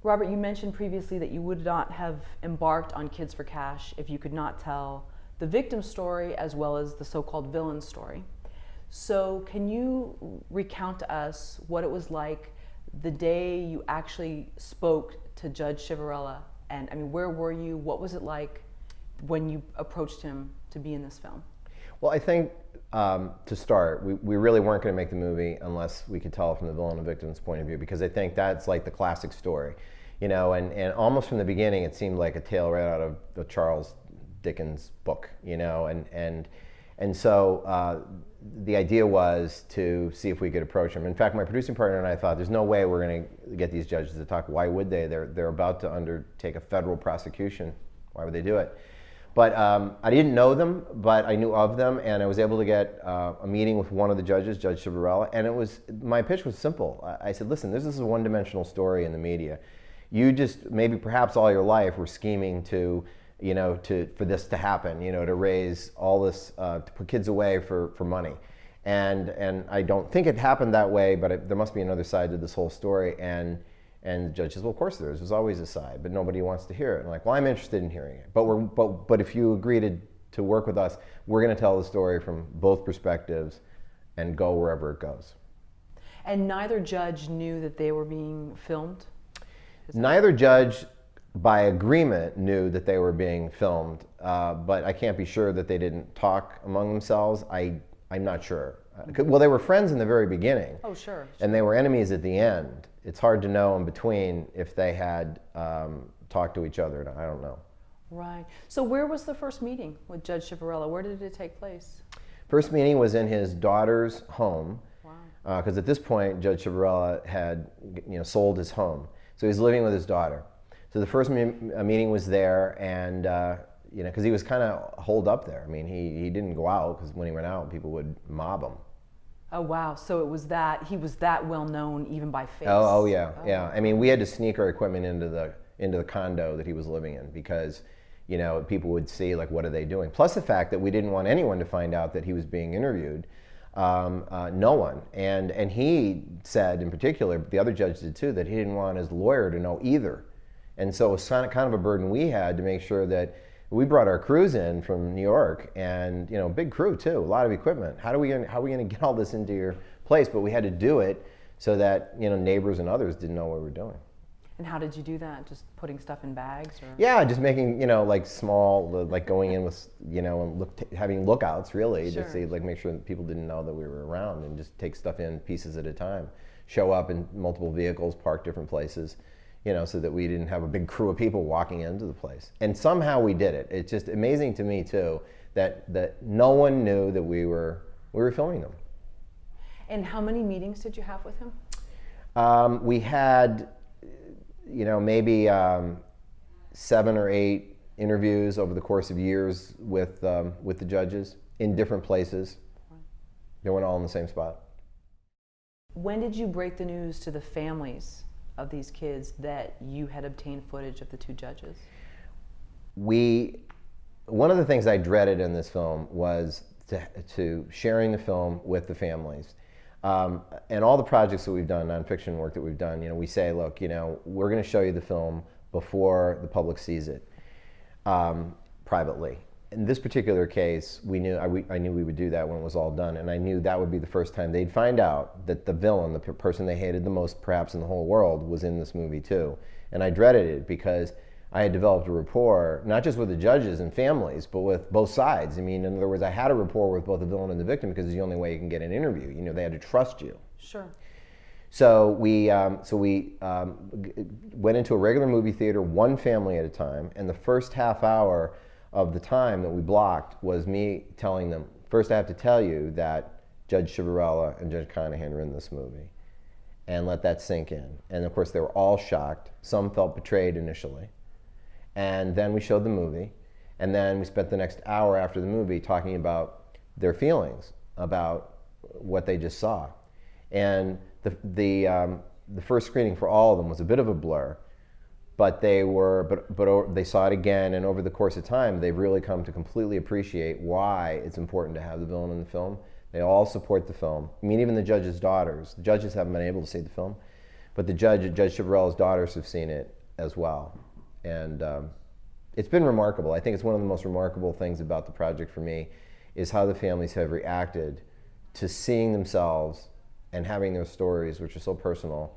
Robert, you mentioned previously that you would not have embarked on Kids for Cash if you could not tell the victim's story as well as the so-called villain's story. So can you recount to us what it was like the day you actually spoke to Judge Chivarella? And I mean, where were you? What was it like when you approached him to be in this film? Well, I think to start, we really weren't going to make the movie unless we could tell from the villain and victim's point of view, because I think that's like the classic story, you know, and almost from the beginning it seemed like a tale right out of the Charles Dickens book, you know, and so the idea was to see if we could approach him. In fact, my producing partner and I thought, there's no way we're going to get these judges to talk. Why would they? They're about to undertake a federal prosecution. Why would they do it? But I didn't know them, but I knew of them, and I was able to get a meeting with one of the judges, Judge Chivarella, and my pitch was simple. I said, listen, this is a one-dimensional story in the media. You just, maybe perhaps all your life, were scheming to, you know, for this to happen, you know, to raise all this, to put kids away for money. And I don't think it happened that way, but there must be another side to this whole story. And the judge says, well, of course there is. There's always a side, but nobody wants to hear it. And I'm like, well, I'm interested in hearing it. But if you agree to work with us, we're going to tell the story from both perspectives and go wherever it goes. And neither judge knew that they were being filmed? Neither judge, by agreement, knew that they were being filmed, but I can't be sure that they didn't talk among themselves. I'm not sure. Well, they were friends in the very beginning. Oh, sure. And they were enemies at the end. It's hard to know in between if they had talked to each other. I don't know. Right. So where was the first meeting with Judge Chivarella? Where did it take place? First meeting was in his daughter's home. Wow. Because at this point, Judge Chivarella had, you know, sold his home. So he was living with his daughter. So the first meeting was there, and you know, because he was kind of holed up there. I mean, he didn't go out, because when he went out, people would mob him. Oh wow! So it was that he was that well known even by face. Oh yeah, yeah. I mean, we had to sneak our equipment into the condo that he was living in, because, you know, people would see, like, what are they doing? Plus the fact that we didn't want anyone to find out that he was being interviewed. No one. And he said in particular, the other judge did too, that he didn't want his lawyer to know either. And so it was kind of a burden we had to make sure that we brought our crews in from New York, and, you know, big crew too, a lot of equipment. How are we going to get all this into your place? But we had to do it so that, you know, neighbors and others didn't know what we were doing. And how did you do that? Just putting stuff in bags? Or? Yeah, just making, you know, like small, like going in with, you know, and having lookouts, really, Sure. to see, like, make sure that people didn't know that we were around, and just take stuff in pieces at a time. Show up in multiple vehicles, park different places, you know, so that we didn't have a big crew of people walking into the place. And somehow we did it. It's just amazing to me too that no one knew that we were filming them. And how many meetings did you have with him? We had, you know, maybe 7 or 8 interviews over the course of years with the judges in different places. They weren't all in the same spot. When did you break the news to the families of these kids that you had obtained footage of the 2 judges? One of the things I dreaded in this film was to sharing the film with the families. And all the projects that we've done, nonfiction work that we've done, you know, we say, look, you know, we're going to show you the film before the public sees it, privately. In this particular case, I knew we would do that when it was all done, and I knew that would be the first time they'd find out that the villain, the person they hated the most perhaps in the whole world, was in this movie too. And I dreaded it, because I had developed a rapport, not just with the judges and families, but with both sides. I mean, in other words, I had a rapport with both the villain and the victim, because it's the only way you can get an interview. You know, they had to trust you. Sure. So we went into a regular movie theater, one family at a time, and the first half hour of the time that we blocked was me telling them, first I have to tell you that Judge Chivarella and Judge Conahan are in this movie, and let that sink in. And of course they were all shocked. Some felt betrayed initially. And then we showed the movie, and then we spent the next hour after the movie talking about their feelings about what they just saw. And the first screening for all of them was a bit of a blur, but they saw it again, and over the course of time, they've really come to completely appreciate why it's important to have the villain in the film. They all support the film. I mean, even the judges' daughters. The judges haven't been able to see the film, But Judge Chiavarello's daughters have seen it as well. And it's been remarkable. I think it's one of the most remarkable things about the project for me is how the families have reacted to seeing themselves and having their stories, which are so personal,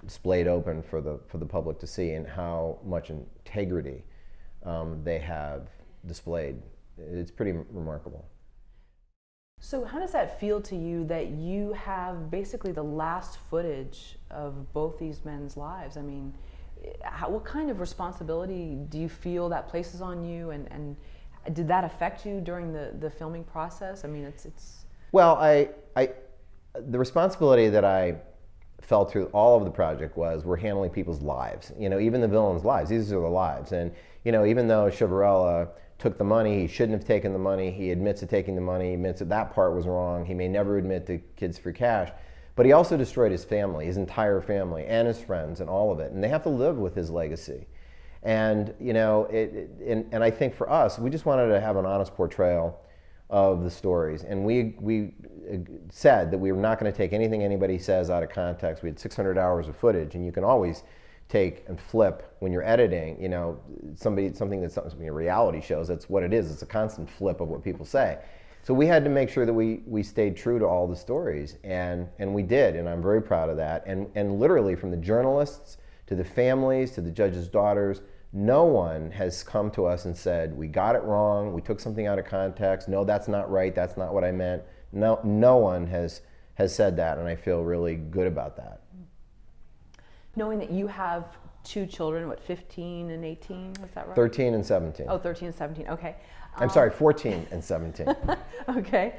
displayed open for the public to see, and how much integrity they have displayed. It's pretty remarkable. So how does that feel to you that you have basically the last footage of both these men's lives? I mean, what kind of responsibility do you feel that places on you, and did that affect you during the filming process? I mean, it's. Well, the responsibility that I felt through all of the project was we're handling people's lives. Even the villains' lives. These are their lives, and even though Chiavarella took the money, he shouldn't have taken the money. He admits to taking the money. He admits that part was wrong. He may never admit to kids for cash. But he also destroyed his family, his entire family, and his friends, and all of it. And they have to live with his legacy. And and I think for us, we just wanted to have an honest portrayal of the stories. And we said that we were not going to take anything anybody says out of context. We had 600 hours of footage, and you can always take and flip when you're editing. Something that's reality shows. That's what it is. It's a constant flip of what people say. So we had to make sure that we stayed true to all the stories, and we did, and I'm very proud of that. And literally, from the journalists to the families to the judges' daughters, no one has come to us and said, we got it wrong, we took something out of context, no, that's not right, that's not what I meant. No one has said that, and I feel really good about that. Knowing that you have two children, 15 and 18, was that right? 13 and 17. Oh, 13 and 17, okay. I'm sorry, 14 and 17. Okay.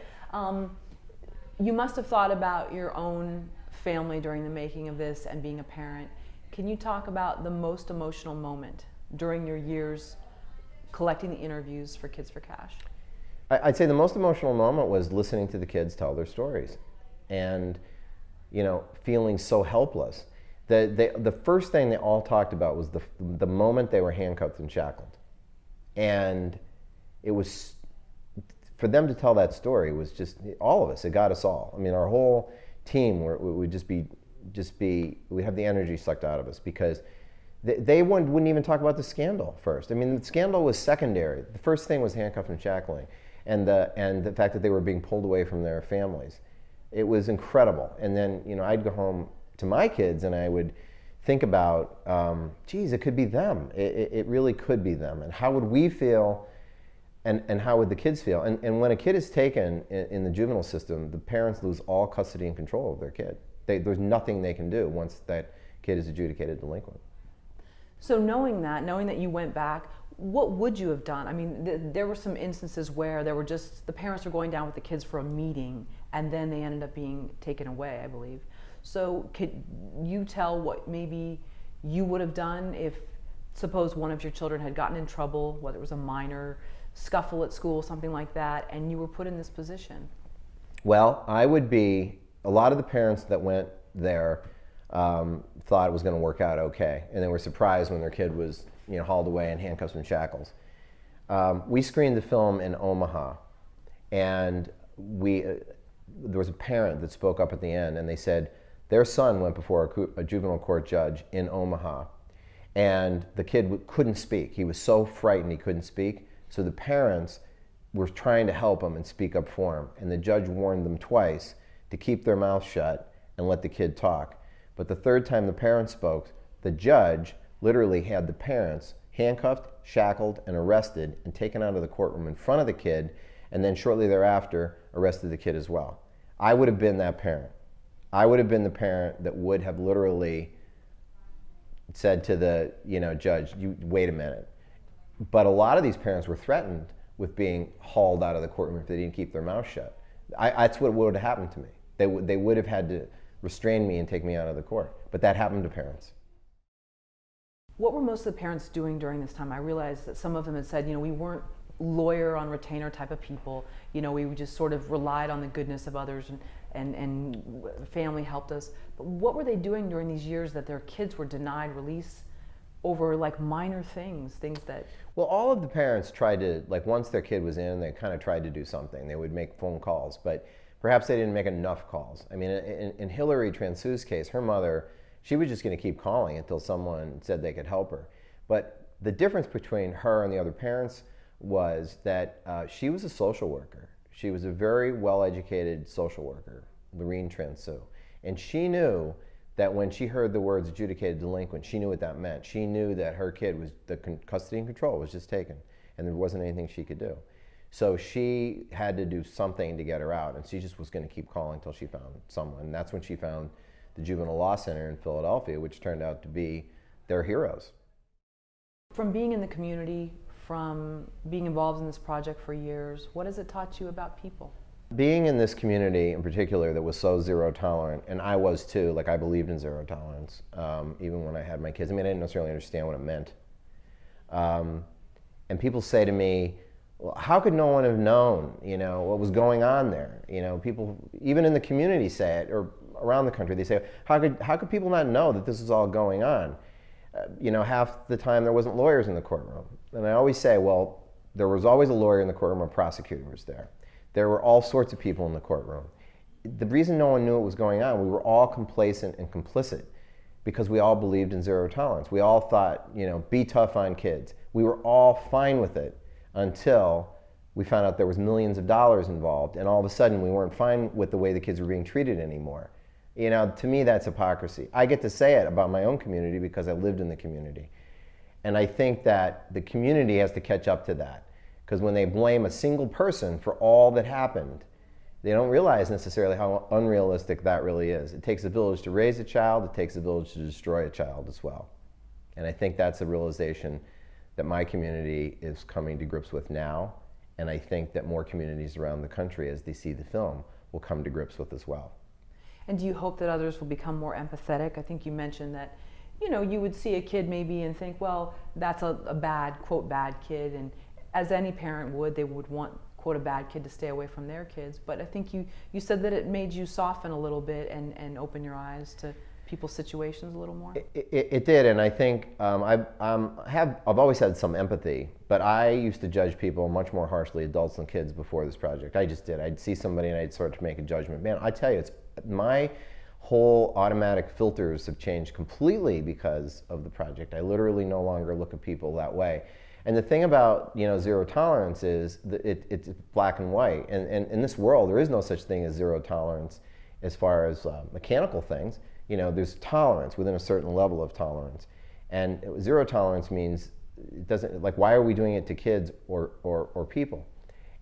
You must have thought about your own family during the making of this and being a parent. Can you talk about the most emotional moment during your years collecting the interviews for Kids for Cash? I'd say the most emotional moment was listening to the kids tell their stories and, feeling so helpless. The first thing they all talked about was the moment they were handcuffed and shackled. And it was, for them to tell that story was just, all of us, it got us all. I mean, our whole team would we'd have the energy sucked out of us, because they wouldn't even talk about the scandal first. I mean, the scandal was secondary. The first thing was handcuffing and shackling, and the fact that they were being pulled away from their families. It was incredible. And then, I'd go home to my kids and I would think about, geez, it could be them. It really could be them. And how would we feel, and how would the kids feel? And when a kid is taken in the juvenile system, the parents lose all custody and control of their kid. There's nothing they can do once that kid is adjudicated delinquent. So knowing that you went back, what would you have done? I mean, there were some instances where the parents were going down with the kids for a meeting, and then they ended up being taken away, I believe. So could you tell what maybe you would have done if, suppose one of your children had gotten in trouble, whether it was a minor scuffle at school, something like that, and you were put in this position? Well, a lot of the parents that went there thought it was going to work out okay, and they were surprised when their kid was hauled away in handcuffs and shackles. We screened the film in Omaha, and there was a parent that spoke up at the end, and they said their son went before a juvenile court judge in Omaha, and the kid couldn't speak. He was so frightened he couldn't speak, so the parents were trying to help him and speak up for him, and the judge warned them twice to keep their mouth shut and let the kid talk. But the third time the parents spoke, the judge literally had the parents handcuffed, shackled, and arrested and taken out of the courtroom in front of the kid, and then shortly thereafter arrested the kid as well. I would have been that parent. I would have been the parent that would have literally said to the judge, "You wait a minute." But a lot of these parents were threatened with being hauled out of the courtroom if they didn't keep their mouth shut. That's what would have happened to me. They would have had to restrain me and take me out of the court. But that happened to parents. What were most of the parents doing during this time? I realized that some of them had said, we weren't lawyer on retainer type of people. We just sort of relied on the goodness of others, and family helped us. But what were they doing during these years that their kids were denied release over minor things that... Well, all of the parents tried to, once their kid was in, they kind of tried to do something. They would make phone calls, but perhaps they didn't make enough calls. I mean, in Hillary Transu's case, her mother, she was just going to keep calling until someone said they could help her. But the difference between her and the other parents was that she was a social worker. She was a very well-educated social worker, Lorene Transu. And she knew that when she heard the words adjudicated delinquent, she knew what that meant. She knew that her kid was, the custody and control was just taken, and there wasn't anything she could do. So she had to do something to get her out, and she just was going to keep calling until she found someone. And that's when she found the Juvenile Law Center in Philadelphia, which turned out to be their heroes. From being in the community, from being involved in this project for years, what has it taught you about people? Being in this community in particular that was so zero tolerant, and I was too, like I believed in zero tolerance, even when I had my kids. I mean, I didn't necessarily understand what it meant. And people say to me, well, how could no one have known, what was going on there? People, even in the community say it, or around the country, they say, how could people not know that this is all going on? Half the time there wasn't lawyers in the courtroom. And I always say, well, there was always a lawyer in the courtroom, a prosecutor was there. There were all sorts of people in the courtroom. The reason no one knew what was going on, we were all complacent and complicit because we all believed in zero tolerance. We all thought, be tough on kids. We were all fine with it until we found out there was millions of dollars involved, and all of a sudden we weren't fine with the way the kids were being treated anymore. To me that's hypocrisy. I get to say it about my own community because I lived in the community. And I think that the community has to catch up to that. Because when they blame a single person for all that happened, they don't realize necessarily how unrealistic that really is. It takes a village to raise a child, it takes a village to destroy a child as well. And I think that's a realization that my community is coming to grips with now. And I think that more communities around the country, as they see the film, will come to grips with as well. And do you hope that others will become more empathetic? I think you mentioned that, you would see a kid maybe and think, well, that's a bad, quote, bad kid. And as any parent would, they would want, quote, a bad kid to stay away from their kids. But I think you said that it made you soften a little bit and open your eyes to people's situations a little more. It did, and I think I've always had some empathy, but I used to judge people much more harshly, adults than kids, before this project. I just did. I'd see somebody and I'd start to make a judgment. Man, I tell you, my whole automatic filters have changed completely because of the project. I literally no longer look at people that way. And the thing about zero tolerance is that it's black and white. And in this world, there is no such thing as zero tolerance as far as mechanical things. There's tolerance within a certain level of tolerance. And zero tolerance means it doesn't, like, why are we doing it to kids or people?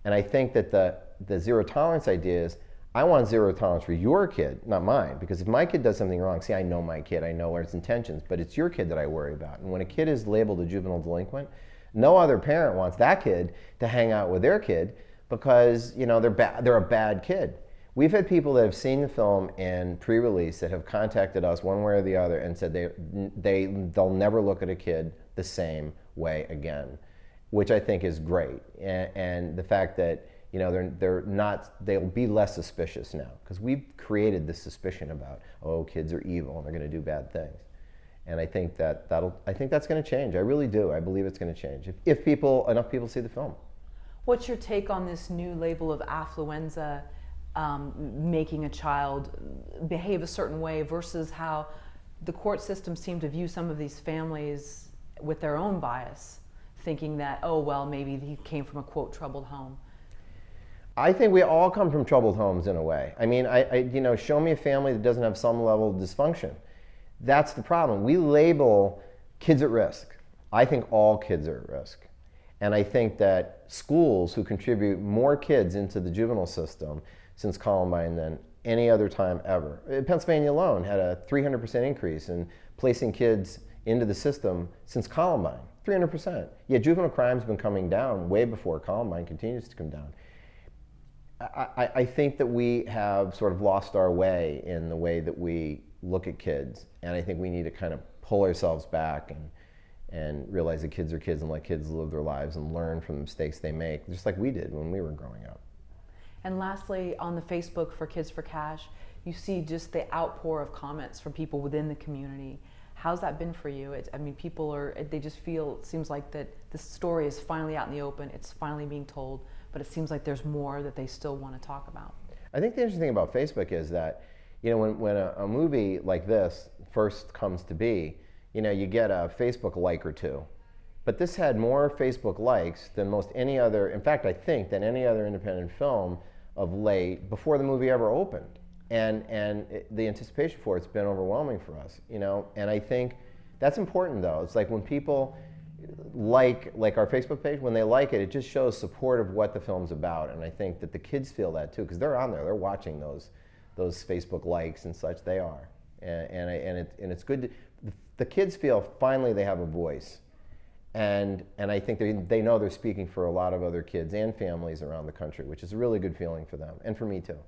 And I think that the zero tolerance idea is, I want zero tolerance for your kid, not mine. Because if my kid does something wrong, see, I know my kid, I know its intentions, but it's your kid that I worry about. And when a kid is labeled a juvenile delinquent, no other parent wants that kid to hang out with their kid because they're a bad kid. We've had people that have seen the film in pre-release that have contacted us one way or the other and said they'll never look at a kid the same way again, which I think is great. And the fact that they'll be less suspicious now because we've created this suspicion about, oh, kids are evil and they're going to do bad things. And I think that's going to change. I really do. I believe it's going to change if enough people see the film. What's your take on this new label of affluenza, making a child behave a certain way versus how the court system seemed to view some of these families with their own bias, thinking that, oh, well, maybe he came from a, quote, troubled home? I think we all come from troubled homes in a way. I mean, show me a family that doesn't have some level of dysfunction. That's the problem. We label kids at risk. I think all kids are at risk. And I think that schools who contribute more kids into the juvenile system since Columbine than any other time ever. Pennsylvania alone had a 300% increase in placing kids into the system since Columbine, 300%. Yet juvenile crime's been coming down way before Columbine continues to come down. I think that we have sort of lost our way in the way that we look at kids, and I think we need to kind of pull ourselves back and realize that kids are kids and let kids live their lives and learn from the mistakes they make, just like we did when we were growing up. And lastly, on the Facebook for Kids for Cash, you see just the outpour of comments from people within the community. How's that been for you? People they just feel, it seems like that the story is finally out in the open, it's finally being told, but it seems like there's more that they still want to talk about. I think the interesting thing about Facebook is that, you know, when a movie like this first comes to be, you know, you get a Facebook like or two. But this had more Facebook likes than most any other, in fact, I think, than any other independent film of late before the movie ever opened. The anticipation for it's been overwhelming for us, you know. And I think that's important, though. It's like when people like our Facebook page, when they like it, it just shows support of what the film's about. And I think that the kids feel that too, because they're on there, they're watching those Facebook likes and such. They are, and it's good. The kids feel finally they have a voice. And I think they know they're speaking for a lot of other kids and families around the country, which is a really good feeling for them, and for me too.